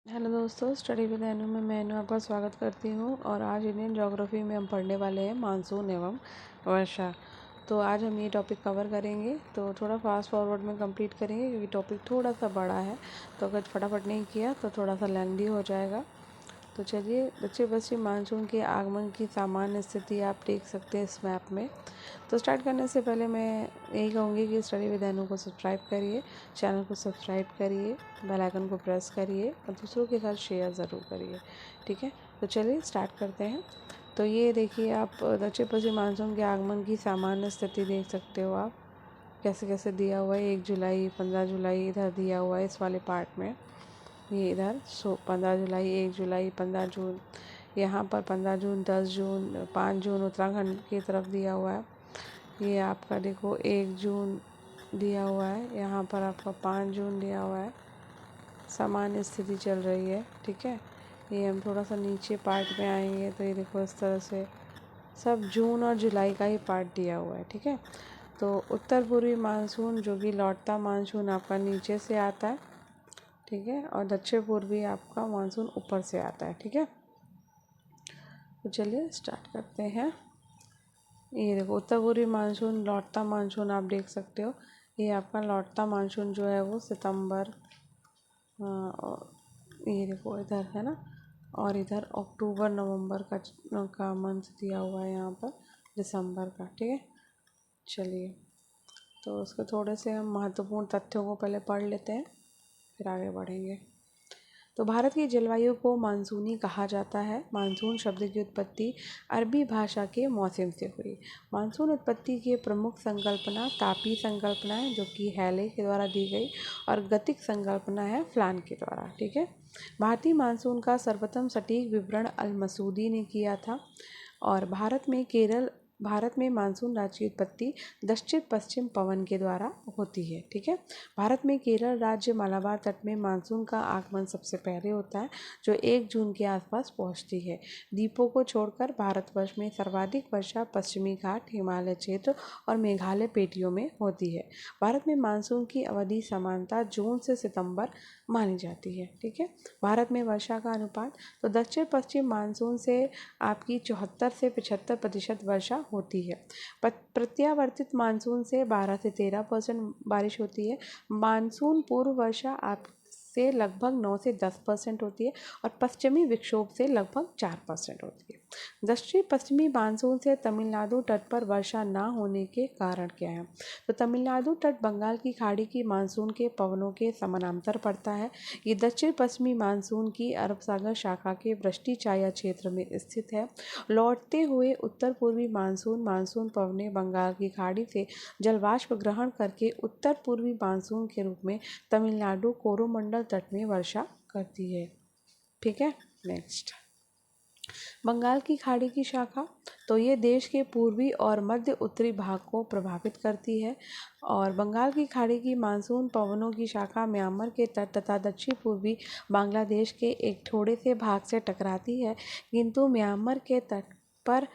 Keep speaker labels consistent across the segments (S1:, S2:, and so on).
S1: Hello दोस्तों, study with एनु में मैं एनु आपका स्वागत करती हूँ। और आज इंडियन ज्योग्राफी में हम पढ़ने वाले हैं मानसून एवं वर्षा। तो आज हम ये टॉपिक कवर करेंगे, तो थोड़ा फास्ट फॉरवर्ड में कंप्लीट करेंगे क्योंकि टॉपिक थोड़ा सा बड़ा है। तो अगर फटाफट नहीं किया तो थोड़ा सा लेंदी हो जाएगा। तो चलिए, दक्षिण पश्चिम मानसून के आगमन की सामान्य स्थिति आप देख सकते हैं इस मैप में। तो स्टार्ट करने से पहले मैं यही कहूँगी कि स्टडी विद एनु को सब्सक्राइब करिए, चैनल को सब्सक्राइब करिए, बेल आइकन को प्रेस करिए और दूसरों के साथ शेयर ज़रूर करिए। ठीक है, तो चलिए स्टार्ट करते हैं। तो ये देखिए, आप दक्षिण पश्चिम मानसून के आगमन की सामान्य स्थिति देख सकते हो। आप कैसे कैसे दिया हुआ है, 1 जुलाई 15 जुलाई इधर दिया हुआ है इस वाले पार्ट में। ये इधर 15 जुलाई 1 जुलाई 15 जून, यहाँ पर 15 जून 10 जून 5 जून उत्तराखंड की तरफ दिया हुआ है। ये आपका देखो 1 जून दिया हुआ है, यहाँ पर आपका 5 जून दिया हुआ है। सामान्य स्थिति चल रही है। ठीक है, ये हम थोड़ा सा नीचे पार्ट में आएंगे तो ये देखो इस तरह से सब जून और जुलाई का ही पार्ट दिया हुआ है। ठीक है, तो उत्तर पूर्वी मानसून जो कि लौटता मानसून आपका नीचे से आता है। ठीक है, और दक्षिण पूर्वी आपका मानसून ऊपर से आता है। ठीक है, तो चलिए स्टार्ट करते हैं। ये देखो उत्तर पूर्वी मानसून लौटता मानसून आप देख सकते हो। ये आपका लौटता मानसून जो है वो सितंबर, ये देखो इधर है ना, और इधर अक्टूबर नवंबर का मंथ दिया हुआ है, यहाँ पर दिसंबर का। ठीक है, चलिए तो उसके थोड़े से हम महत्वपूर्ण तथ्यों को पहले पढ़ लेते हैं, फिर आगे बढ़ेंगे। तो भारत की जलवायु को मानसूनी कहा जाता है। मानसून शब्द की उत्पत्ति अरबी भाषा के मौसम से हुई। मानसून उत्पत्ति की प्रमुख संकल्पना तापी संकल्पना है जो कि हैले के द्वारा दी गई, और गतिक संकल्पना है फ्लान के द्वारा। ठीक है, भारतीय मानसून का सर्वप्रथम सटीक विवरण अल मसूदी ने किया था। और भारत में मानसून राज्य की उत्पत्ति दक्षिण पश्चिम पवन के द्वारा होती है। ठीक है, भारत में केरल राज्य मालाबार तट में मानसून का आगमन सबसे पहले होता है, जो 1 जून के आसपास पहुंचती है। द्वीपों को छोड़कर भारतवर्ष में सर्वाधिक वर्षा पश्चिमी घाट, हिमालय क्षेत्र और मेघालय पेटियों में होती है। भारत में मानसून की अवधि समानता जून से सितंबर मानी जाती है। ठीक है, भारत में वर्षा का अनुपात, तो दक्षिण पश्चिम मानसून से आपकी 74 से 75% वर्षा होती है। प्रत्यावर्तित मानसून से 12 से 13% बारिश होती है। मानसून पूर्व वर्षा आप से लगभग 9 से 10% होती है, और पश्चिमी विक्षोभ से लगभग 4% होती है। दक्षिण पश्चिमी मानसून से तमिलनाडु तट पर वर्षा न होने के कारण क्या है? तो तमिलनाडु तट बंगाल की खाड़ी की मानसून के पवनों के समानांतर पड़ता है। ये दक्षिण पश्चिमी मानसून की अरब सागर शाखा के वृष्टि छाया क्षेत्र में स्थित है। लौटते हुए उत्तर पूर्वी मानसून पवनें बंगाल की खाड़ी से जलवाष्प ग्रहण करके उत्तर पूर्वी मानसून के रूप में तमिलनाडु कोरोमंडल तट में वर्षा करती है। ठीक है, नेक्स्ट बंगाल की खाड़ी की शाखा, तो ये देश के पूर्वी और मध्य उत्तरी भाग को प्रभावित करती है। और बंगाल की खाड़ी की मानसून पवनों की शाखा म्यांमार के तट तथा दक्षिण पूर्वी बांग्लादेश के एक थोड़े से भाग से टकराती है, किंतु म्यांमार के तट पर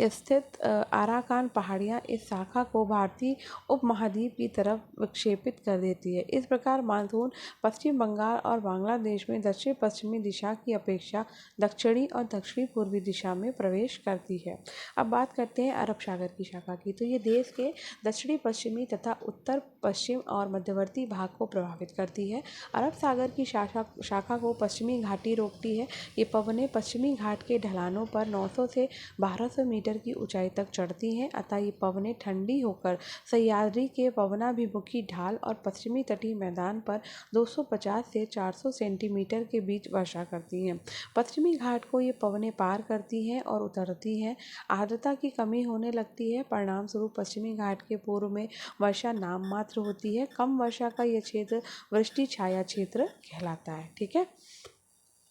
S1: स्थित आराकान पहाड़ियाँ इस शाखा को भारतीय उपमहाद्वीप की तरफ विक्षेपित कर देती है। इस प्रकार मानसून पश्चिम बंगाल और बांग्लादेश में दक्षिण पश्चिमी दिशा की अपेक्षा दक्षिणी और दक्षिणी पूर्वी दिशा में प्रवेश करती है। अब बात करते हैं अरब सागर की शाखा की, तो ये देश के दक्षिणी पश्चिमी तथा उत्तर पश्चिम और मध्यवर्ती भाग को प्रभावित करती है। अरब सागर की शाखा को पश्चिमी घाटी रोकती है। ये पवनें पश्चिमी घाट के ढलानों पर 900 से 1200 मीटर की ऊंचाई तक चढ़ती हैं, अतः ये पवनें ठंडी होकर सह्याद्री के पवनाभिमुखी ढाल और पश्चिमी तटीय मैदान पर 250 से 400 सेंटीमीटर के बीच वर्षा करती हैं। पश्चिमी घाट को ये पवनें पार करती हैं और उतरती हैं। आर्द्रता की कमी होने लगती है, परिणाम स्वरूप पश्चिमी घाट के पूर्व में वर्षा नाम मात्र होती है। कम वर्षा का यह क्षेत्र वृष्टि छाया क्षेत्र कहलाता है। ठीक है,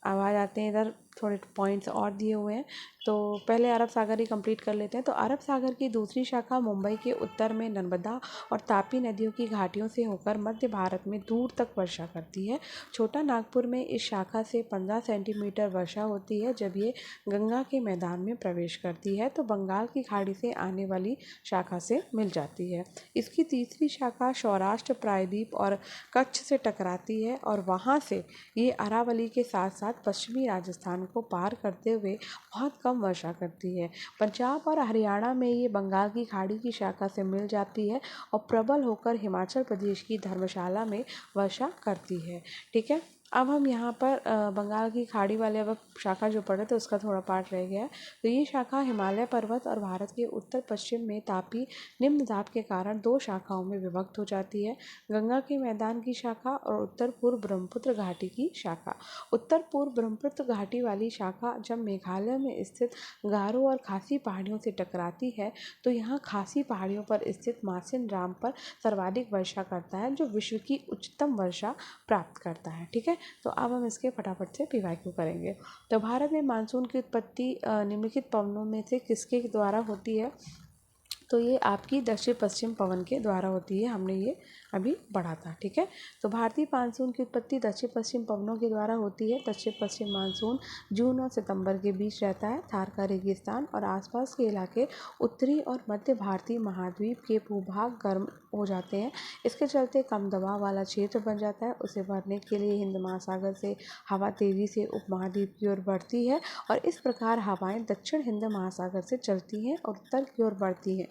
S1: अब आ जाते हैं इधर थोड़े पॉइंट्स और दिए हुए हैं। तो पहले अरब सागर ही कंप्लीट कर लेते हैं। तो अरब सागर की दूसरी शाखा मुंबई के उत्तर में नर्मदा और तापी नदियों की घाटियों से होकर मध्य भारत में दूर तक वर्षा करती है। छोटा नागपुर में इस शाखा से 15 सेंटीमीटर वर्षा होती है जब ये गंगा के मैदान में प्रवेश करती है तो बंगाल की खाड़ी से आने वाली शाखा से मिल जाती है। इसकी तीसरी शाखा सौराष्ट्र, प्रायद्वीप और कच्छ से टकराती है और वहाँ से ये अरावली के साथ साथ पश्चिमी राजस्थान को पार करते हुए बहुत कम वर्षा करती है। पंजाब और हरियाणा में ये बंगाल की खाड़ी की शाखा से मिल जाती है और प्रबल होकर हिमाचल प्रदेश की धर्मशाला में वर्षा करती है। ठीक है, अब हम यहाँ पर बंगाल की खाड़ी वाले अब शाखा जो पढ़े थे उसका थोड़ा पार्ट रह गया है। तो ये शाखा हिमालय पर्वत और भारत के उत्तर पश्चिम में तापी निम्न दाब के कारण दो शाखाओं में विभक्त हो जाती है, गंगा के मैदान की शाखा और उत्तर पूर्व ब्रह्मपुत्र घाटी की शाखा। उत्तर पूर्व ब्रह्मपुत्र घाटी वाली शाखा जब मेघालय में स्थित गारो और खासी पहाड़ियों से टकराती है तो यहाँ खासी पहाड़ियों पर स्थित मासिन राम पर सर्वाधिक वर्षा करता है जो विश्व की उच्चतम वर्षा प्राप्त करता है। ठीक है, तो अब हम इसके फटाफट से पीवाईक्यू करेंगे। तो भारत में मानसून की उत्पत्ति निम्नलिखित पवनों में से किसके द्वारा होती है? तो ये आपकी दक्षिण पश्चिम पवन के द्वारा होती है, हमने ये अभी पढ़ा था। ठीक है, तो भारतीय मानसून की उत्पत्ति दक्षिण पश्चिम पवनों के द्वारा होती है। दक्षिण पश्चिम मानसून जून और सितंबर के बीच रहता है। थार का रेगिस्तान और आसपास के इलाके उत्तरी और मध्य भारतीय महाद्वीप के भूभाग गर्म हो जाते हैं। इसके चलते कम दबाव वाला क्षेत्र बन जाता है। उसे भरने के लिए हिंद महासागर से हवा तेजी से उपमहाद्वीप की ओर बढ़ती है और इस प्रकार हवाएं दक्षिण हिंद महासागर से चलती हैं और उत्तर की ओर बढ़ती हैं।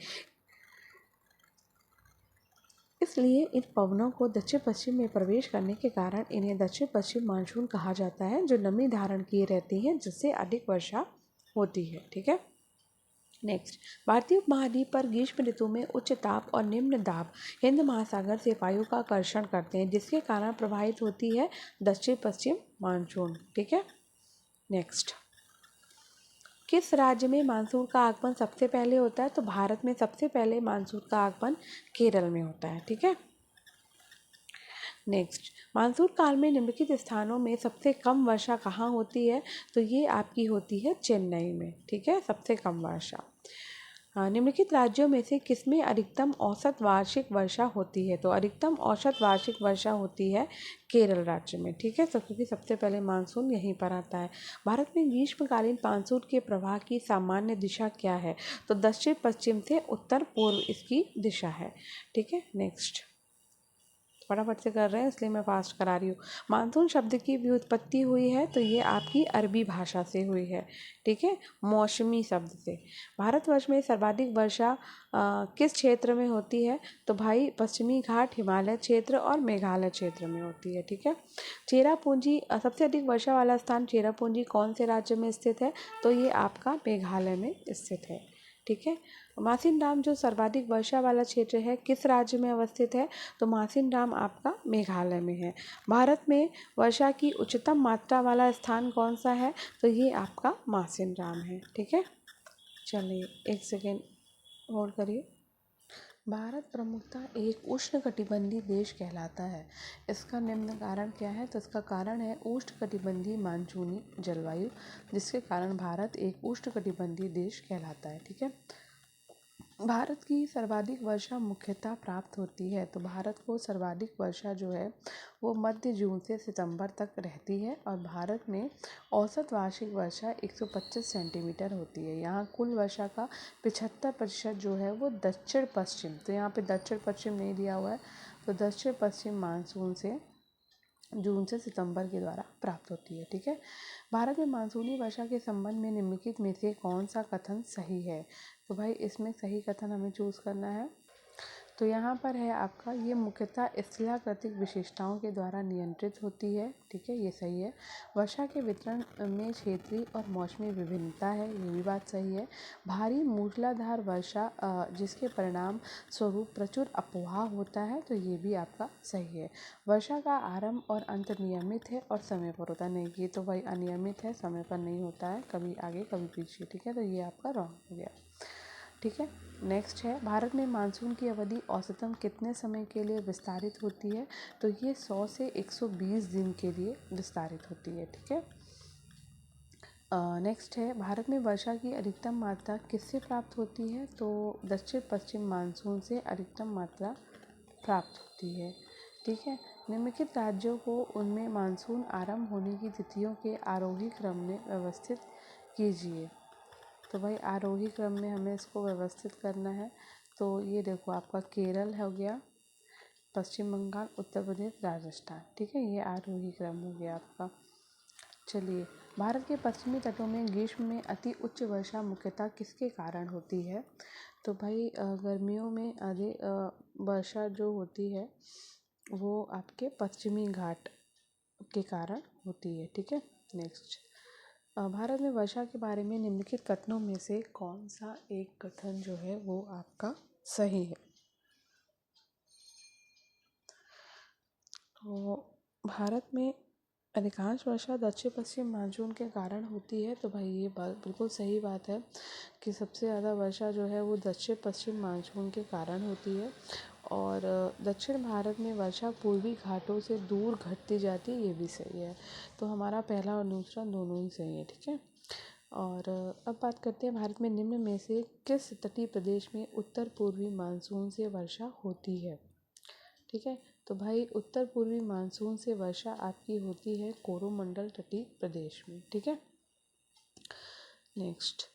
S1: इसलिए इन पवनों को दक्षिण पश्चिम में प्रवेश करने के कारण इन्हें दक्षिण पश्चिम मानसून कहा जाता है, जो नमी धारण किए रहती हैं जिससे अधिक वर्षा होती है। ठीक है, नेक्स्ट, भारतीय उपमहाद्वीप पर ग्रीष्म ऋतु में उच्च ताप और निम्न दाब हिंद महासागर से वायु का आकर्षण करते हैं जिसके कारण प्रभावित होती है दक्षिण पश्चिम मानसून। ठीक है, नेक्स्ट, किस राज्य में मानसून का आगमन सबसे पहले होता है? तो भारत में सबसे पहले मानसून का आगमन केरल में होता है। ठीक है, नेक्स्ट, मानसून काल में निम्नलिखित स्थानों में सबसे कम वर्षा कहाँ होती है? तो ये आपकी होती है चेन्नई में। ठीक है, सबसे कम वर्षा। निम्नलिखित राज्यों में से किसमें अधिकतम औसत वार्षिक वर्षा होती है? तो अधिकतम औसत वार्षिक वर्षा होती है केरल राज्य में। ठीक है, क्योंकि सबसे पहले मानसून यहीं पर आता है। भारत में ग्रीष्मकालीन मानसून के प्रवाह की सामान्य दिशा क्या है? तो दक्षिण पश्चिम से उत्तर पूर्व इसकी दिशा है। ठीक है, नेक्स्ट, फटाफट से कर रहे हैं इसलिए मैं फास्ट करा रही हूँ। मानसून शब्द की व्युत्पत्ति हुई है तो ये आपकी अरबी भाषा से हुई है। ठीक है, मौसमी शब्द से। भारतवर्ष में सर्वाधिक वर्षा किस क्षेत्र में होती है? तो भाई पश्चिमी घाट, हिमालय क्षेत्र और मेघालय क्षेत्र में होती है। ठीक है, चेरापूंजी सबसे अधिक वर्षा वाला स्थान चेरापूंजी कौन से राज्य में स्थित है? तो ये आपका मेघालय में स्थित है। ठीक है, मासिन राम जो सर्वाधिक वर्षा वाला क्षेत्र है किस राज्य में अवस्थित है? तो मासिन राम आपका मेघालय में है। भारत में वर्षा की उच्चतम मात्रा वाला स्थान कौन सा है? तो ये आपका मासिन राम है। ठीक है, चलिए एक सेकेंड होल्ड करिए। भारत प्रमुखतः एक उष्णकटिबंधीय देश कहलाता है। इसका निम्न कारण क्या है? तो इसका कारण है उष्णकटिबंधीय मानसूनी जलवायु, जिसके कारण भारत एक उष्णकटिबंधीय देश कहलाता है। ठीक है, भारत की सर्वाधिक वर्षा मुख्यतः प्राप्त होती है। तो भारत को सर्वाधिक वर्षा जो है वो मध्य जून से सितंबर तक रहती है और भारत में औसत वार्षिक वर्षा 125 सेंटीमीटर होती है। यहाँ कुल वर्षा का 75% जो है वो दक्षिण पश्चिम, तो यहाँ पे दक्षिण पश्चिम नहीं दिया हुआ है, तो दक्षिण पश्चिम मानसून से जून से सितंबर के द्वारा प्राप्त होती है। ठीक है, भारत में मानसूनी वर्षा के संबंध में निम्नलिखित में से कौन सा कथन सही है? तो भाई इसमें सही कथन हमें चूज़ करना है। तो यहाँ पर है आपका, ये मुख्यतः स्थलाकृतिक विशेषताओं के द्वारा नियंत्रित होती है। ठीक है, ये सही है। वर्षा के वितरण में क्षेत्रीय और मौसमी विभिन्नता है, ये भी बात सही है। भारी मूसलाधार वर्षा जिसके परिणाम स्वरूप प्रचुर अपवाह होता है, तो ये भी आपका सही है। वर्षा का आरंभ और अंत नियमित है और समय पर होता नहीं, ये तो भाई अनियमित है, समय पर नहीं होता है, कभी आगे कभी पीछे। ठीक है, तो ये आपका रॉन्ग हो गया। ठीक है, नेक्स्ट है, भारत में मानसून की अवधि औसतन कितने समय के लिए विस्तारित होती है? तो ये 100 से 120 दिन के लिए विस्तारित होती है। ठीक है, नेक्स्ट है, भारत में वर्षा की अधिकतम मात्रा किससे प्राप्त होती है? तो दक्षिण पश्चिम मानसून से अधिकतम मात्रा प्राप्त होती है। ठीक है, निम्नलिखित राज्यों को उनमें मानसून आरंभ होने की तिथियों के आरोही क्रम में व्यवस्थित कीजिए। तो भाई आरोही क्रम में हमें इसको व्यवस्थित करना है। तो ये देखो आपका केरल हो गया, पश्चिम बंगाल, उत्तर प्रदेश, राजस्थान। ठीक है, ये आरोही क्रम हो गया आपका। चलिए, भारत के पश्चिमी तटों में ग्रीष्म में अति उच्च वर्षा मुख्यतः किसके कारण होती है? तो भाई गर्मियों में अधिक वर्षा जो होती है वो आपके पश्चिमी घाट के कारण होती है। ठीक है, नेक्स्ट, भारत में वर्षा के बारे में निम्नलिखित कथनों में से कौन सा एक कथन जो है वो आपका सही है? तो भारत में अधिकांश वर्षा दक्षिण पश्चिम मानसून के कारण होती है। तो भाई ये बात बिल्कुल सही बात है कि सबसे ज़्यादा वर्षा जो है वो दक्षिण पश्चिम मानसून के कारण होती है। और दक्षिण भारत में वर्षा पूर्वी घाटों से दूर घटती जाती है, ये भी सही है। तो हमारा पहला और दूसरा दोनों ही सही है। ठीक है, और अब बात करते हैं भारत में निम्न में से किस तटीय प्रदेश में उत्तर पूर्वी मानसून से वर्षा होती है? ठीक है, तो भाई उत्तर पूर्वी मानसून से वर्षा आपकी होती है कोरोमंडल तटीय प्रदेश में। ठीक है, नेक्स्ट,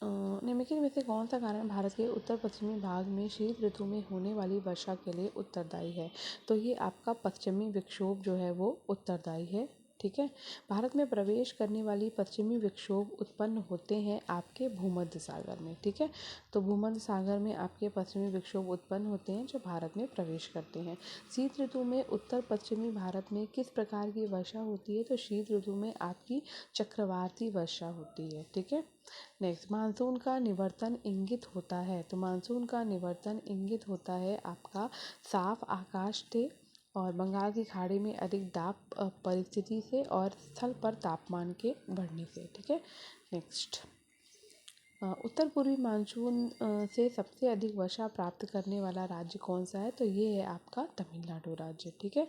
S1: निम्नलिखित में से कौन सा कारण भारत के उत्तर पश्चिमी भाग में शीत ऋतु में होने वाली वर्षा के लिए उत्तरदायी है? तो ये आपका पश्चिमी विक्षोभ जो है वो उत्तरदायी है। ठीक है, भारत में प्रवेश करने वाली पश्चिमी विक्षोभ उत्पन्न होते हैं आपके भूमध्य सागर में। ठीक है, तो भूमध्य सागर में आपके पश्चिमी विक्षोभ उत्पन्न होते हैं जो भारत में प्रवेश करते हैं। शीत ऋतु में उत्तर पश्चिमी भारत में किस प्रकार की वर्षा होती है? तो शीत ऋतु में आपकी चक्रवाती वर्षा होती है। ठीक है, नेक्स्ट, मानसून का निवर्तन इंगित होता है। तो मानसून का निवर्तन इंगित होता है आपका साफ आकाश से और बंगाल की खाड़ी में अधिक दाब परिस्थिति से और स्थल पर तापमान के बढ़ने से। ठीक है, नेक्स्ट, उत्तर पूर्वी मानसून से सबसे अधिक वर्षा प्राप्त करने वाला राज्य कौन सा है? तो ये है आपका तमिलनाडु राज्य। ठीक है,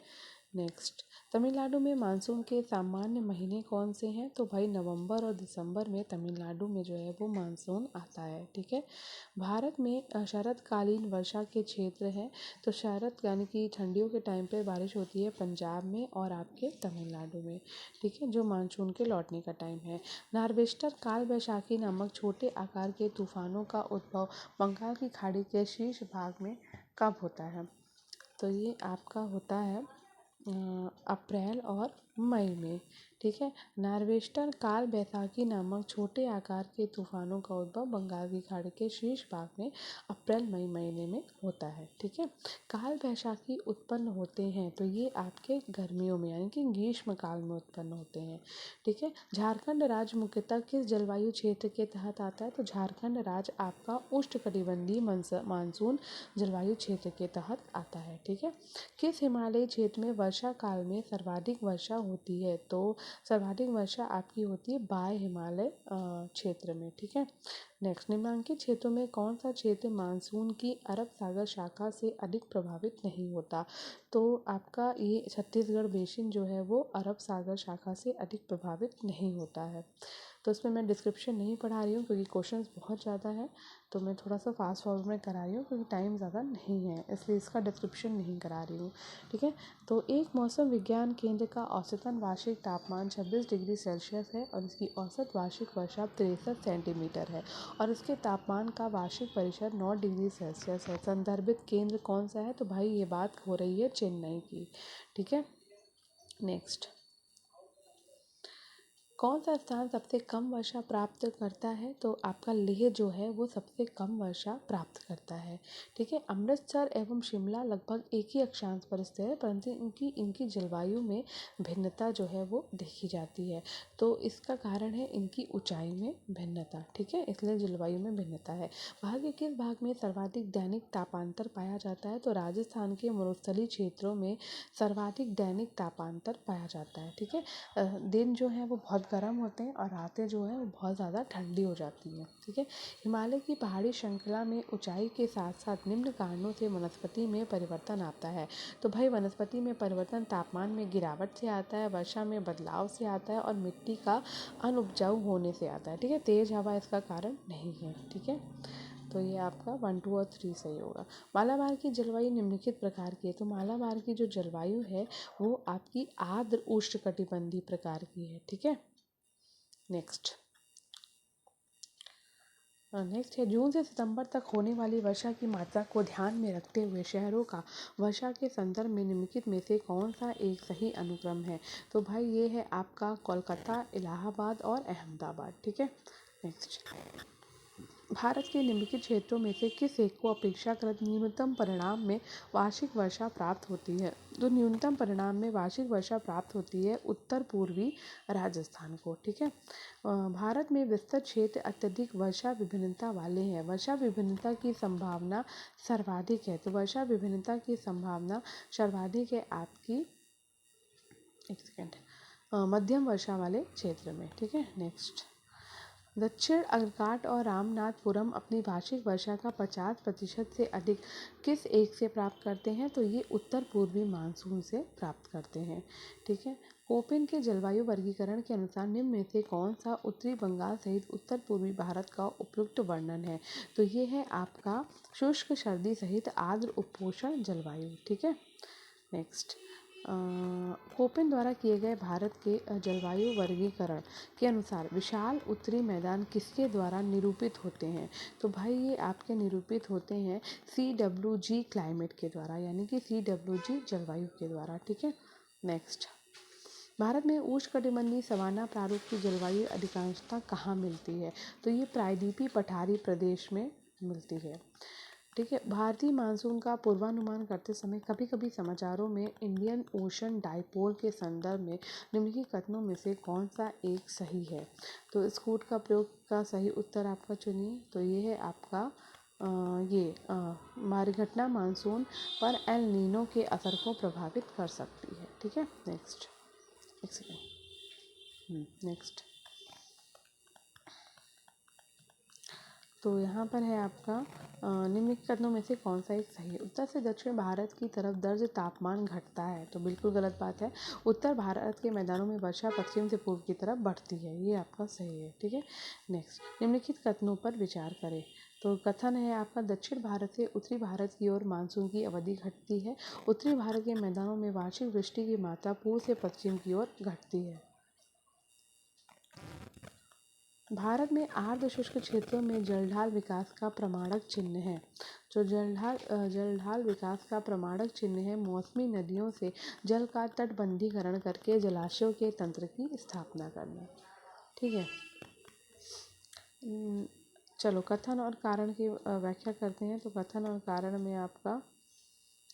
S1: नेक्स्ट, तमिलनाडु में मानसून के सामान्य महीने कौन से हैं? तो भाई नवंबर और दिसंबर में तमिलनाडु में जो है वो मानसून आता है। ठीक है, भारत में शरतकालीन वर्षा के क्षेत्र हैं। तो शरत यानी कि ठंडियों के टाइम पे बारिश होती है पंजाब में और आपके तमिलनाडु में। ठीक है, जो मानसून के लौटने का टाइम है। नार्वेस्टर काल वैशाखी नामक छोटे आकार के तूफानों का उद्भव बंगाल की खाड़ी के शीर्ष भाग में कब होता है? तो ये आपका होता है अप्रैल और मई में। ठीक है, नार्वेस्टर काल बैसाखी नामक छोटे आकार के तूफानों का उद्भव बंगाल की खाड़ी के शीर्ष भाग में अप्रैल मई महीने में होता है। ठीक है, काल बैसाखी उत्पन्न होते हैं तो ये आपके गर्मियों में यानी कि ग्रीष्म काल में उत्पन्न होते हैं। ठीक है, झारखंड राज्य मुख्यतः किस जलवायु क्षेत्र के तहत आता है? तो झारखंड राज्य आपका उष्णकटिबंधीय मानसून जलवायु क्षेत्र के तहत आता है। ठीक है, किस हिमालयी क्षेत्र में वर्षा काल में सर्वाधिक वर्षा होती है? तो सर्वाधिक वर्षा आपकी होती है बाह्य हिमालय क्षेत्र में। ठीक है, नेक्स्ट, निम्नलिखित क्षेत्रों में कौन सा क्षेत्र मानसून की अरब सागर शाखा से अधिक प्रभावित नहीं होता? तो आपका ये छत्तीसगढ़ बेसिन जो है वो अरब सागर शाखा से अधिक प्रभावित नहीं होता है। तो इसमें मैं डिस्क्रिप्शन नहीं पढ़ा रही हूँ क्योंकि क्वेश्चंस बहुत ज़्यादा है, तो मैं थोड़ा सा फास्ट फॉरवर्ड में करा रही हूँ क्योंकि टाइम ज़्यादा नहीं है, इसलिए इसका डिस्क्रिप्शन नहीं करा रही हूँ। ठीक है, तो एक मौसम विज्ञान केंद्र का औसतन वार्षिक तापमान 26 डिग्री सेल्सियस है और इसकी औसत वार्षिक वर्षा 63 सेंटीमीटर है और इसके तापमान का वार्षिक परिसर 9 डिग्री सेल्सियस है। संदर्भित केंद्र कौन सा है? तो भाई ये बात हो रही है चेन्नई की। ठीक है, नेक्स्ट, कौन सा स्थान सबसे कम वर्षा प्राप्त करता है? तो आपका लेह जो है वो सबसे कम वर्षा प्राप्त करता है। ठीक है, अमृतसर एवं शिमला लगभग एक ही अक्षांश पर स्थित है परंतु इनकी जलवायु में भिन्नता जो है वो देखी जाती है। तो इसका कारण है इनकी ऊंचाई में भिन्नता। ठीक है, इसलिए जलवायु में भिन्नता है। भारत के किस भाग में सर्वाधिक दैनिक तापांतर पाया जाता है? तो राजस्थान के मरुस्थलीय क्षेत्रों में सर्वाधिक दैनिक तापांतर पाया जाता है। ठीक है, दिन जो है वो बहुत गर्म होते हैं और रातें जो है वो बहुत ज़्यादा ठंडी हो जाती हैं। ठीक है। हिमालय की पहाड़ी श्रृंखला में ऊंचाई के साथ साथ निम्न कारणों से वनस्पति में परिवर्तन आता है। तो भाई वनस्पति में परिवर्तन तापमान में गिरावट से आता है, वर्षा में बदलाव से आता है और मिट्टी का अनउपजाऊ होने से आता है। ठीक है। तेज हवा इसका कारण नहीं है। ठीक है। तो ये आपका 1, 2 और 3 सही होगा। मालाबार की जलवायु निम्नलिखित प्रकार की है। तो मालाबार की जो जलवायु है वो आपकी आर्द्र उष्णकटिबंधीय प्रकार की है। ठीक है। नेक्स्ट है जून से सितंबर तक होने वाली वर्षा की मात्रा को ध्यान में रखते हुए शहरों का वर्षा के संदर्भ में निम्नलिखित में से कौन सा एक सही अनुक्रम है। तो भाई ये है आपका कोलकाता, इलाहाबाद और अहमदाबाद। ठीक है। नेक्स्ट, भारत के निम्नलिखित क्षेत्रों में से किस एक को अपेक्षाकृत न्यूनतम परिणाम में वार्षिक वर्षा प्राप्त होती है। तो न्यूनतम परिणाम में वार्षिक वर्षा प्राप्त होती है उत्तर पूर्वी राजस्थान को। ठीक है। भारत में विस्तृत क्षेत्र अत्यधिक वर्षा विभिन्नता वाले हैं। वर्षा विभिन्नता की संभावना सर्वाधिक है। तो वर्षा विभिन्नता की संभावना सर्वाधिक है आपकी, एक सेकेंड, मध्यम वर्षा वाले क्षेत्र में। ठीक है। नेक्स्ट, दक्षिण अर्काट और रामनाथपुरम अपनी वार्षिक वर्षा का 50% से अधिक किस एक से प्राप्त करते हैं। तो ये उत्तर पूर्वी मानसून से प्राप्त करते हैं। ठीक है। कोपेन के जलवायु वर्गीकरण के अनुसार निम्न में से कौन सा उत्तरी बंगाल सहित उत्तर पूर्वी भारत का उपयुक्त वर्णन है। तो ये है आपका शुष्क सर्दी सहित आर्द्र उपोष्ण जलवायु। ठीक है। नेक्स्ट, कोपेन द्वारा किए गए भारत के जलवायु वर्गीकरण के अनुसार विशाल उत्तरी मैदान किसके द्वारा निरूपित होते हैं। तो भाई ये आपके निरूपित होते हैं CWG क्लाइमेट के द्वारा, यानी कि CWG जलवायु के द्वारा। ठीक है। नेक्स्ट, भारत में उष्णकटिबंधीय सवाना प्रारूप की जलवायु अधिकांशतः कहाँ मिलती है। तो ये प्रायद्वीपीय पठारी प्रदेश में मिलती है। ठीक है। भारतीय मानसून का पूर्वानुमान करते समय कभी कभी समाचारों में इंडियन ओशन डाइपोल के संदर्भ में निम्नलिखित कथनों में से कौन सा एक सही है। तो स्कूट का प्रयोग का सही उत्तर आपका चुनिए। तो ये है आपका मारिघटना मानसून पर एल नीनो के असर को प्रभावित कर सकती है। ठीक है। नेक्स्ट, एक सेकेंड, नेक्स्ट, तो यहाँ पर है आपका निम्नलिखित कथनों में से कौन सा एक सही है। उत्तर से दक्षिण भारत की तरफ दर्ज तापमान घटता है। तो बिल्कुल गलत बात है। उत्तर भारत के मैदानों में वर्षा पश्चिम से पूर्व की तरफ बढ़ती है। ये आपका सही है। ठीक है। नेक्स्ट, निम्नलिखित कथनों पर विचार करें। तो कथन है आपका दक्षिण भारत से उत्तरी भारत की ओर मानसून की अवधि घटती है। उत्तरी भारत के मैदानों में वार्षिक वृष्टि की मात्रा पूर्व से पश्चिम की ओर घटती है। भारत में आर्द्र शुष्क क्षेत्रों में जलढाल विकास का प्रमाणक चिन्ह है। जो जलढाल विकास का प्रमाणक चिन्ह है मौसमी नदियों से जल का तटबंधीकरण करके जलाशयों के तंत्र की स्थापना करना। ठीक है। चलो कथन और कारण की व्याख्या करते हैं। तो कथन और कारण में आपका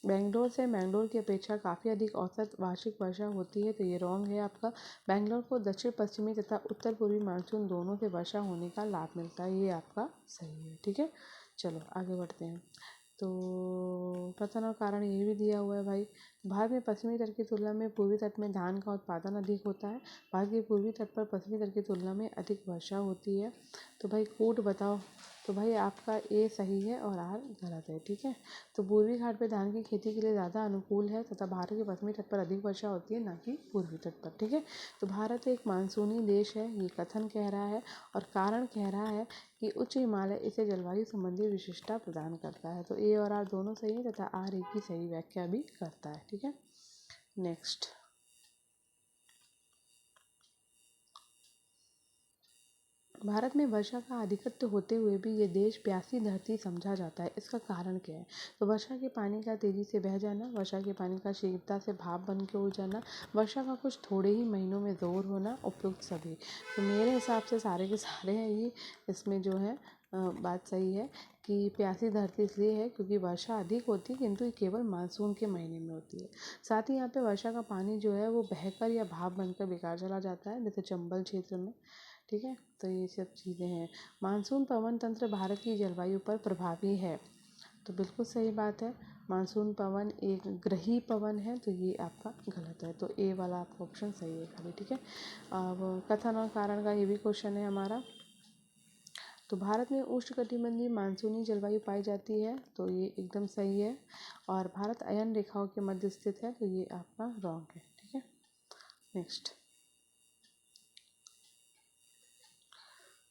S1: बेंगलोर से मैंगलोर की अपेक्षा काफ़ी अधिक औसत वार्षिक वर्षा होती है। तो ये रॉन्ग है आपका। बेंगलोर को दक्षिण पश्चिमी तथा उत्तर पूर्वी मानसून दोनों से वर्षा होने का लाभ मिलता है। ये आपका सही है। ठीक है। चलो आगे बढ़ते हैं। तो कथन और कारण ये भी दिया हुआ है भाई। भारत में पश्चिमी तट की तुलना में पूर्वी तट में धान का उत्पादन अधिक होता है। भारत के पूर्वी तट पर पश्चिमी तट की तुलना में अधिक वर्षा होती है। तो भाई कोट बताओ। तो भाई आपका ए सही है और आर गलत है। ठीक है। तो पूर्वी घाट पर धान की खेती के लिए ज़्यादा अनुकूल है तथा भारत के पश्चिमी तट पर अधिक वर्षा होती है, ना कि पूर्वी तट पर। ठीक है। तो भारत एक मानसूनी देश है, ये कथन कह रहा है। और कारण कह रहा है कि उच्च हिमालय इसे जलवायु संबंधी विशिष्टता प्रदान करता है। तो ए और आर दोनों सही है तथा आर ए की सही व्याख्या भी करता है। ठीक है। नेक्स्ट, भारत में वर्षा का आधिपत्य होते हुए भी ये देश प्यासी धरती समझा जाता है। इसका कारण क्या है। तो वर्षा के पानी का तेजी से बह जाना, वर्षा के पानी का शीघ्रता से भाप बन के उड़ जाना, वर्षा का कुछ थोड़े ही महीनों में जोर होना, उपयुक्त सभी। तो मेरे हिसाब से सारे के सारे हैं ये इसमें जो है बात सही है कि प्यासी धरती इसलिए है क्योंकि वर्षा अधिक होती है, किंतु ये केवल मानसून के महीने में होती है। साथ ही यहाँ पे वर्षा का पानी जो है वो बहकर या भाप बनकर बेकार चला जाता है, जैसे चंबल क्षेत्र में। ठीक है। तो ये सब चीज़ें हैं। मानसून पवन तंत्र भारत की जलवायु पर प्रभावी है। तो बिल्कुल सही बात है, मानसून पवन एक ग्रही पवन है, तो ये आपका गलत है। तो ए वाला आपका ऑप्शन सही है खाली, ठीक है। अब कथन और कारण का ये भी क्वेश्चन है हमारा। तो भारत में उष्णकटिबंधीय मानसूनी जलवायु पाई जाती है, तो ये एकदम सही है। और भारत अयन रेखाओं के मध्य स्थित है, तो ये आपका रॉन्ग है, ठीक है। नेक्स्ट,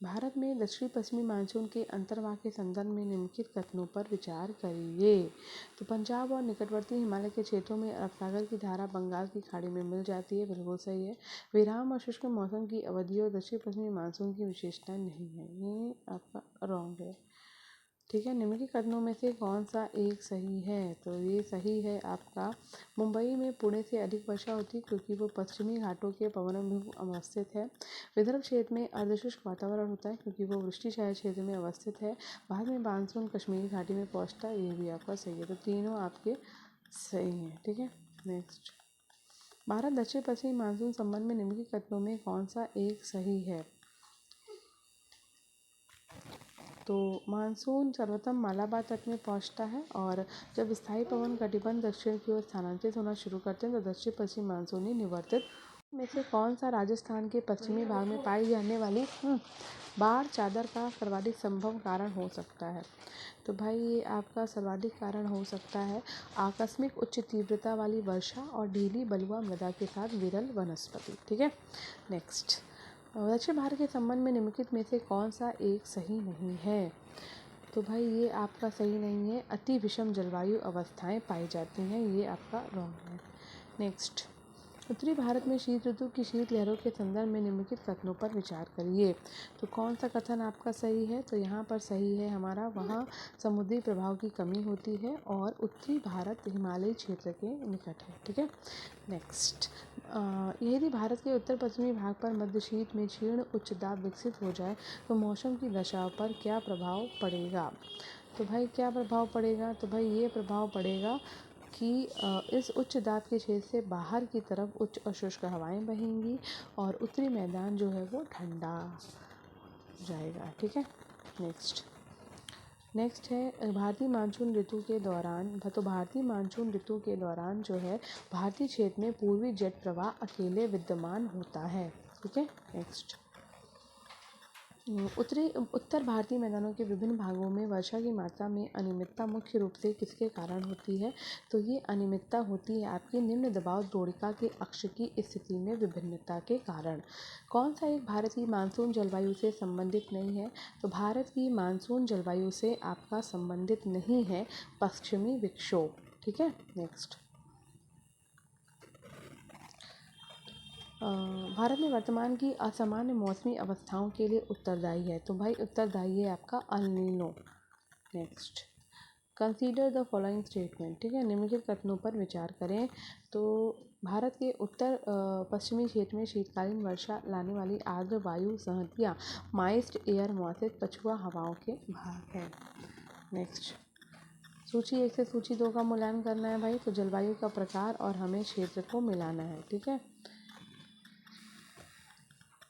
S1: भारत में दक्षिणी पश्चिमी मानसून के अंतर्वाह के संदर्भ में निम्नलिखित कथनों पर विचार करिए। तो पंजाब और निकटवर्ती हिमालय के क्षेत्रों में अरब सागर की धारा बंगाल की खाड़ी में मिल जाती है, बिल्कुल सही है। विराम और शुष्क मौसम की अवधि और दक्षिण पश्चिमी मानसून की विशेषताएं नहीं है, ये आपका रॉन्ग है, ठीक है। निम्नलिखित कथनों में से कौन सा एक सही है? तो ये सही है आपका, मुंबई में पुणे से अधिक वर्षा होती है क्योंकि वो पश्चिमी घाटों के पवनाभिमुख अवस्थित है। विदर्भ क्षेत्र में अर्धशुष्क वातावरण होता है क्योंकि वो वृष्टि छाया क्षेत्र में अवस्थित है। बाद में मानसून कश्मीरी घाटी में पहुंचता है, ये भी आपका सही है। तो तीनों आपके सही हैं, ठीक है। नेक्स्ट, भारत दक्षिण पश्चिमी मानसून संबंध में निम्नलिखित कथनों में कौन सा एक सही है? तो मानसून सर्वोत्तम मालाबार तट में पहुंचता है, और जब स्थायी पवन कटिबंध दक्षिण की ओर स्थानांतरित होना शुरू करते हैं तो दक्षिण पश्चिम मानसूनी निवर्तित में से कौन सा राजस्थान के पश्चिमी भाग में पाई जाने वाली बाढ़ चादर का सर्वाधिक संभव कारण हो सकता है? तो भाई ये आपका सर्वाधिक कारण हो सकता है आकस्मिक उच्च तीव्रता वाली वर्षा और ढीली बलुआ मृदा के साथ विरल वनस्पति, ठीक है। नेक्स्ट, दक्षिण भारत के संबंध में निम्नलिखित में से कौन सा एक सही नहीं है? तो भाई ये आपका सही नहीं है, अति विषम जलवायु अवस्थाएं पाई जाती हैं, ये आपका रॉन्ग है। नेक्स्ट, उत्तरी भारत में शीत ऋतु की शीत लहरों के संदर्भ में निम्नलिखित कथनों पर विचार करिए। तो कौन सा कथन आपका सही है? तो यहाँ पर सही है हमारा, वहाँ समुद्री प्रभाव की कमी होती है और उत्तरी भारत हिमालयी क्षेत्र के निकट है, ठीक है। नेक्स्ट, यदि भारत के उत्तर पश्चिमी भाग पर मध्यशीत में क्षीण उच्च दाब विकसित हो जाए तो मौसम की दशा पर क्या प्रभाव पड़ेगा? तो भाई क्या प्रभाव पड़ेगा? तो भाई ये प्रभाव पड़ेगा कि इस उच्च दाब के क्षेत्र से बाहर की तरफ उच्च और शुष्क हवाएं बहेंगी और उत्तरी मैदान जो है वो ठंडा जाएगा, ठीक है। नेक्स्ट है भारतीय मानसून ऋतु के दौरान, तो भारतीय मानसून ऋतु के दौरान जो है भारतीय क्षेत्र में पूर्वी जेट प्रवाह अकेले विद्यमान होता है, ठीक है। नेक्स्ट, उत्तर भारतीय मैदानों के विभिन्न भागों में वर्षा की मात्रा में अनियमितता मुख्य रूप से किसके कारण होती है? तो ये अनियमितता होती है आपकी निम्न दबाव द्रोणिका के अक्ष की स्थिति में विभिन्नता के कारण। कौन सा एक भारत की मानसून जलवायु से संबंधित नहीं है? तो भारत की मानसून जलवायु से आपका संबंधित नहीं है पश्चिमी विक्षोभ, ठीक है। नेक्स्ट, भारत में वर्तमान की असामान्य मौसमी अवस्थाओं के लिए उत्तरदायी है? तो भाई उत्तरदायी है आपका El Nino. Next, consider the following statement, ठीक है। निम्नलिखित कथनों पर विचार करें। तो भारत के उत्तर पश्चिमी क्षेत्र में शीतकालीन वर्षा लाने वाली आर्द्र वायु संहतियाँ माइस्ट एयर मॉइस्ट पछुआ हवाओं के भाग है। नेक्स्ट, सूची 1 से सूची 2 का मूल्यांकन करना है भाई। तो जलवायु का प्रकार और हमें क्षेत्र को मिलाना है, ठीक है।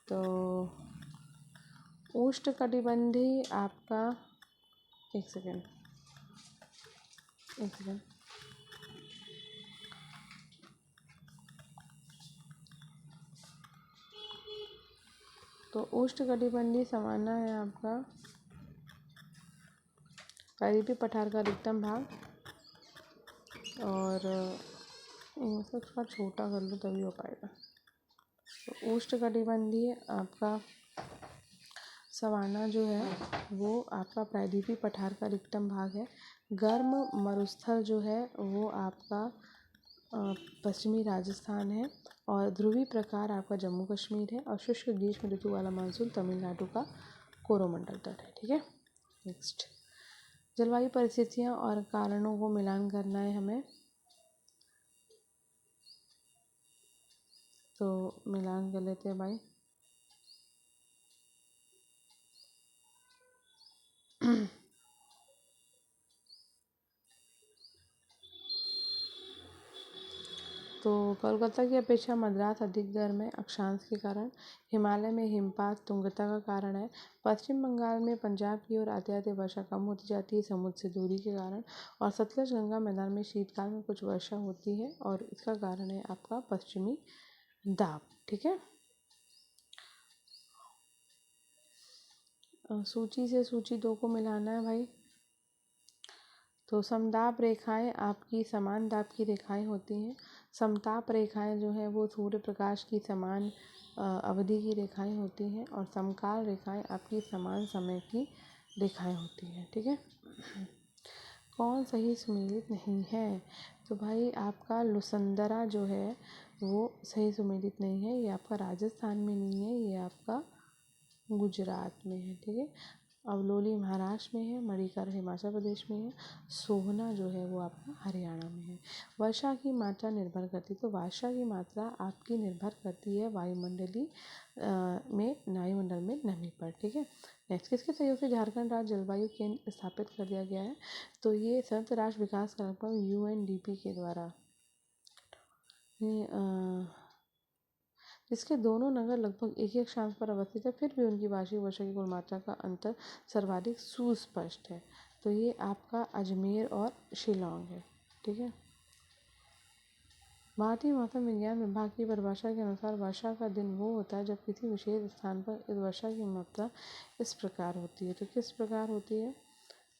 S1: तो उष्णकटिबंधीय आपका, एक सेकेंड, तो उष्णकटिबंधीय सवाना है आपका प्रायद्वीपीय पठार का अधिकतम भाग, और मतलब थोड़ा छोटा कर लो तभी हो पाएगा। तो उष्णकटिबंधीय आपका सवाना जो है वो आपका प्रायद्वीपीय पठार का अधिकतम भाग है। गर्म मरुस्थल जो है वो आपका पश्चिमी राजस्थान है, और ध्रुवीय प्रकार आपका जम्मू कश्मीर है, और शुष्क ग्रीष्म ऋतु वाला मानसून तमिलनाडु का कोरोमंडल तट है, ठीक है। नेक्स्ट, जलवायु परिस्थितियाँ और कारणों को मिलान करना है हमें। तो मिलान कर लेते हैं भाई। तो कोलकाता की अपेक्षा मद्रास अधिक गर्म है अक्षांश के कारण। हिमालय में हिमपात तुंगता का कारण है। पश्चिम बंगाल में पंजाब की ओर आते आते वर्षा कम होती जाती है समुद्र से दूरी के कारण। और सतलज गंगा मैदान में शीतकाल में कुछ वर्षा होती है और इसका कारण है आपका पश्चिमी दाब। ठीक है, सूची से सूची 2 को मिलाना है भाई। तो समदाब रेखाएं आपकी समान दाब की रेखाएं होती हैं। समताप रेखाएं जो है वो सूर्य प्रकाश की समान अवधि की रेखाएं होती हैं। और समकाल रेखाएं आपकी समान समय की रेखाएं होती हैं। ठीक है, कौन सही सुमेलित नहीं है? तो भाई आपका लुसंदरा जो है वो सही सुमेलित नहीं है। ये आपका राजस्थान में नहीं है, ये आपका गुजरात में है। ठीक है, अवलोली महाराष्ट्र में है, मणिकर हिमाचल प्रदेश में है, सोहना जो है वो आपका हरियाणा में है। वर्षा की मात्रा निर्भर करती है, तो वर्षा की मात्रा आपकी निर्भर करती है वायुमंडल में नमी पर। ठीक है, नेक्स्ट, किसके सहयोग से झारखंड राज्य जलवायु केंद्र स्थापित कर दिया गया है? तो ये संयुक्त राष्ट्र विकास कार्यक्रम UNDP के द्वारा, जिसके दोनों नगर लगभग एक ही अक्षांश पर अवस्थित है, फिर भी उनकी वार्षिक वर्षा की कुल मात्रा का अंतर सर्वाधिक सुस्पष्ट है। तो ये आपका अजमेर और शिलोंग है। ठीक है, भारतीय मौसम विज्ञान विभाग की परिभाषा के अनुसार वर्षा का दिन वो होता है जब किसी विशेष स्थान पर इस वर्षा की मात्रा इस प्रकार होती है। तो किस प्रकार होती है?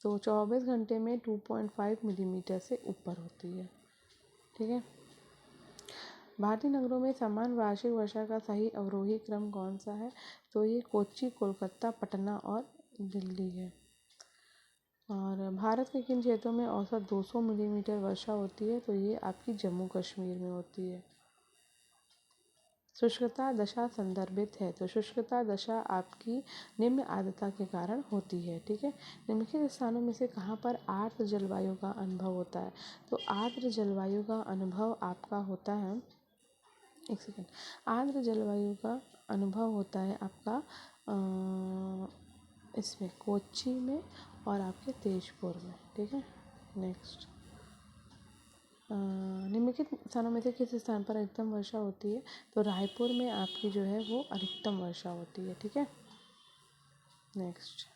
S1: तो 24 घंटे में 2.5 मिलीमीटर से ऊपर होती है। ठीक है, भारतीय नगरों में समान वार्षिक वर्षा का सही अवरोही क्रम कौन सा है? तो ये कोच्चि, कोलकाता, पटना और दिल्ली है। और भारत के किन क्षेत्रों में औसत 200 मिलीमीटर वर्षा होती है? तो ये आपकी जम्मू कश्मीर में होती है। शुष्कता दशा संदर्भित है, तो शुष्कता दशा आपकी निम्न आर्द्रता के कारण होती है। ठीक है, निम्नलिखित स्थानों में से कहाँ पर आर्द्र जलवायु का अनुभव होता है? तो आर्द्र जलवायु का अनुभव आपका होता है, एक सेकेंड, आर्द्र जलवायु का अनुभव होता है आपका इसमें कोच्चि में और आपके तेजपुर में। ठीक है, नेक्स्ट, निम्नलिखित स्थानों में से किस स्थान पर अधिकतम वर्षा होती है? तो रायपुर में आपकी जो है वो अधिकतम वर्षा होती है। ठीक है, नेक्स्ट,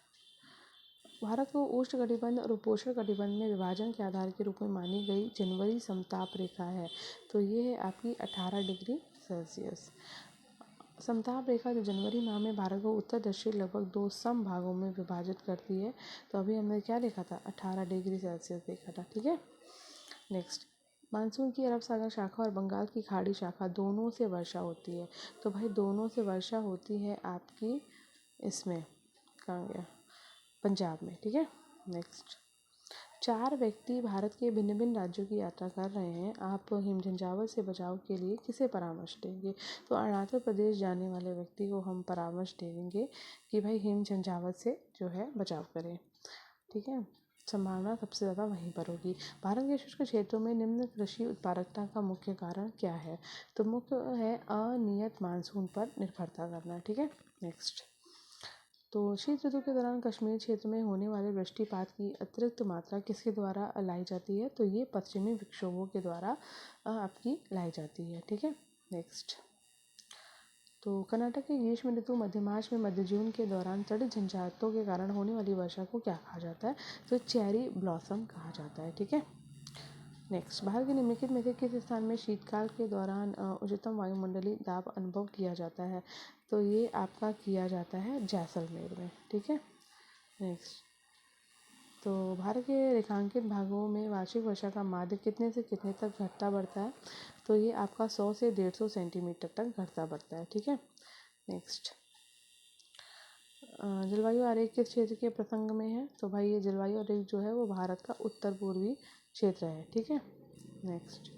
S1: भारत को उष्णकटिबंध और उपोष्ण कटिबंध में विभाजन के आधार के रूप में मानी गई जनवरी समताप रेखा है। तो ये है आपकी 18 डिग्री सेल्सियस। समताप रेखा जो जनवरी माह में भारत को उत्तर दक्षिण लगभग 2 सम भागों में विभाजित करती है। तो अभी हमने क्या देखा था? 18 डिग्री सेल्सियस देखा था। ठीक है, नेक्स्ट, मानसून की अरब सागर शाखा और बंगाल की खाड़ी शाखा दोनों से वर्षा होती है। तो भाई दोनों से वर्षा होती है आपकी इसमें, कहाँ गया, पंजाब में। ठीक है, नेक्स्ट, 4 व्यक्ति भारत के भिन्न भिन्न राज्यों की यात्रा कर रहे हैं, आप हिम झंझावात से बचाव के लिए किसे परामर्श देंगे? तो अरुणाचल प्रदेश जाने वाले व्यक्ति को हम परामर्श देंगे कि भाई हिम झंझावात से जो है बचाव करें। ठीक है, संभावना सबसे ज़्यादा वहीं पर होगी। भारत के शुष्क क्षेत्रों में निम्न कृषि उत्पादकता का मुख्य कारण क्या है? तो मुख्य है अनियत मानसून पर निर्भरता करना। ठीक है, नेक्स्ट, तो शीत ऋतु के दौरान कश्मीर क्षेत्र में होने वाले वृष्टिपात की अतिरिक्त मात्रा किसके द्वारा लाई जाती है? तो ये पश्चिमी विक्षोभों के द्वारा आपकी लाई जाती है। ठीक है, नेक्स्ट, तो कर्नाटक की ग्रीष्म ऋतु मध्य मार्च में मध्य जून के दौरान तड़ित झंझावातों के कारण होने वाली वर्षा को क्या कहा जाता है? तो चेरी ब्लॉसम कहा जाता है। ठीक है, नेक्स्ट, भारत के निम्नलिखित में से किस स्थान में शीतकाल के दौरान उच्चतम वायुमंडलीय दाब अनुभव किया जाता है? तो ये आपका किया जाता है जैसलमेर में। ठीक है, नेक्स्ट, तो भारत के रेखांकित भागों में वार्षिक वर्षा का माध्य कितने से कितने तक घटता बढ़ता है? तो ये आपका 100 से 150 सेंटीमीटर तक घटता बढ़ता है। ठीक है, नेक्स्ट, जलवायु आरेख किस क्षेत्र के प्रसंग में है? तो भाई ये जलवायु आरेख जो है वो भारत का उत्तर पूर्वी क्षेत्र है। ठीक है, नेक्स्ट,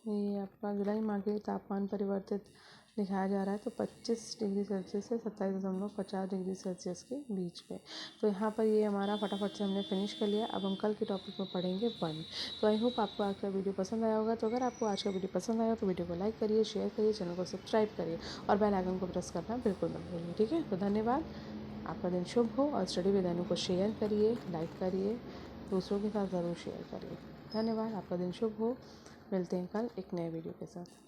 S1: ये आपका जुलाई माह के तापमान परिवर्तित दिखाया जा रहा है। तो 25 डिग्री सेल्सियस से 27.50 डिग्री सेल्सियस के बीच में। तो यहाँ पर ये हमारा फटाफट से हमने फिनिश कर लिया। अब हम कल के टॉपिक में पढ़ेंगे 1। तो आई होप आपको आज का वीडियो पसंद आया होगा। तो अगर आपको आज का वीडियो पसंद आया तो वीडियो को लाइक करिए, शेयर करिए, चैनल को सब्सक्राइब करिए और बेल आइकन को प्रेस करना बिल्कुल मत भूलिए। ठीक है, तो धन्यवाद, आपका दिन शुभ हो और स्टडी विद अनु को शेयर करिए, लाइक करिए दूसरों के साथ ज़रूर शेयर करिए। धन्यवाद। आपका दिन शुभ हो। मिलते हैं कल एक नए वीडियो के साथ।